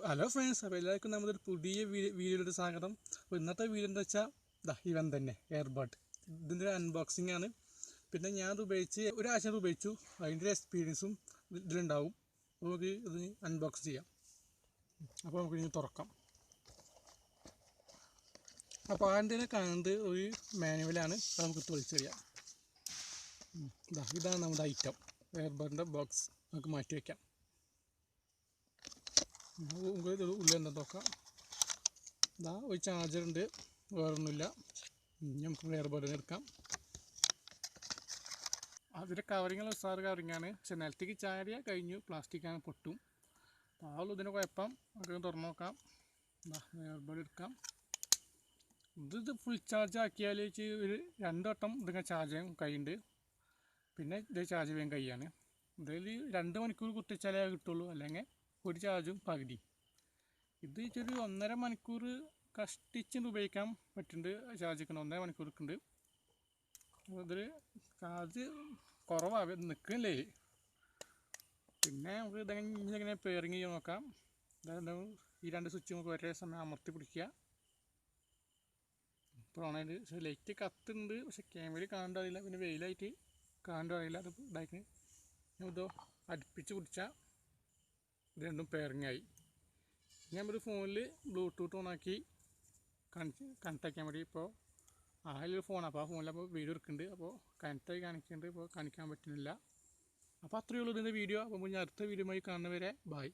Hello friends, അപ്പോൾ എല്ലാവർക്കും നമ്മുടെ പുതിയ വീഡിയോയുടെ സ്വാഗതം. അപ്പോൾ ഇന്നത്തെ വീഡിയോ എന്താ വെച്ചാൽ ഇവൻ തന്നെ എയർബഡ്. ഇതിൻ്റെ അൺബോക്സിംഗ് ആണ്. പിന്നെ ഞാനത് ഉപയോഗിച്ച് ഒരാഴ്ച ഉപയോഗിച്ചു. അതിൻ്റെ എക്സ്പീരിയൻസും ഇതിലുണ്ടാവും. നമുക്ക് ഇത് അൺബോക്സ് ചെയ്യാം. അപ്പോൾ നമുക്ക് ഇനി തുറക്കാം. അപ്പോൾ ആദ്യം കാണുന്നത് ഒരു മാനുവലാണ്. അത് നമുക്ക് തൊളിച്ചറിയാം. ഇതാണ് നമ്മുടെ ഐറ്റം. എയർബഡിൻ്റെ ബോക്സ് നമുക്ക് മാറ്റി വയ്ക്കാം. ഉള്ളിൽ എന്താ നോക്കാം. ഒരു ചാർജർ ഉണ്ട്, വേറൊന്നുമില്ല. നമുക്ക് എയർബഡിന് എടുക്കാം. അതിൻ്റെ കവറിങ് സാറ് കവറിങ്ങാണ്. പക്ഷെ നിലത്തേക്ക് ചാരിയാൽ കഴിഞ്ഞു, പ്ലാസ്റ്റിക്കാണ്, പൊട്ടും. അപ്പോൾ ഇതിന് കുഴപ്പം. നമുക്ക് തുറന്നു നോക്കാം. എയർബഡ് എടുക്കാം. ഇത് ഫുൾ ചാർജ് ആക്കിയാൽ ഒരു 2 വട്ടം ഇതിങ്ങനെ ചാർജ് ചെയ്യാൻ കഴിയുണ്ട്. പിന്നെ ഇത് ചാർജ് ചെയ്യാൻ കഴിയാണ്. ഇതിൽ 2 മണിക്കൂർ കുത്തിച്ചാലേ കിട്ടുള്ളൂ, അല്ലെങ്കിൽ ഒരു ചാർജും പകുതി. ഇത് ഒരു 1.5 മണിക്കൂർ കഷ്ടിച്ച് ഉപയോഗിക്കാൻ പറ്റുന്നുണ്ട്. ചാർജ് നിൽക്കണം 1.5 മണിക്കൂർ നിൽക്കുന്നുണ്ട്. ഇതിൽ ചാർജ് കുറവാണ്, നിൽക്കുന്നില്ലേ. പിന്നെ നമുക്ക് ഇതെങ്ങനെ പെയറിങ് ചെയ്യാൻ നോക്കാം. ഈ 2 സ്വിച്ച് നമുക്ക് ഒരേ സമയം അമർത്തി പിടിക്കുക. ഇപ്പോൾ ഓണായിട്ട് ലൈറ്റ് കത്തുന്നുണ്ട്, പക്ഷെ ക്യാമറയിൽ കാണാൻ അറിയില്ല. പിന്നെ വെയിലായിട്ട് കാണാൻ അറിയില്ല. അത് ഇതാക്കി ഇതോ അടുപ്പിച്ച് പിടിച്ചാൽ ഇത് രണ്ടും പെയറിങ് ആയി. ഞാൻ ഒരു ഫോണിൽ ബ്ലൂടൂത്ത് ഓണാക്കി കണക്ട് ആക്കിയാൽ മതി. ഇപ്പോൾ ആയൊരു ഫോണാണ്, അപ്പോൾ ആ ഫോണിൽ അപ്പോൾ വീഡിയോ എടുക്കുന്നുണ്ട്. അപ്പോൾ കണക്റ്റായി കാണിക്കുന്നുണ്ട്, ഇപ്പോൾ കാണിക്കാൻ പറ്റുന്നില്ല. അപ്പോൾ അത്രയേ ഉള്ളൂ ഇതിൻ്റെ വീഡിയോ. അപ്പോൾ ഞാൻ അടുത്ത വീഡിയോയുമായി കാണുന്നവരെ ബൈ.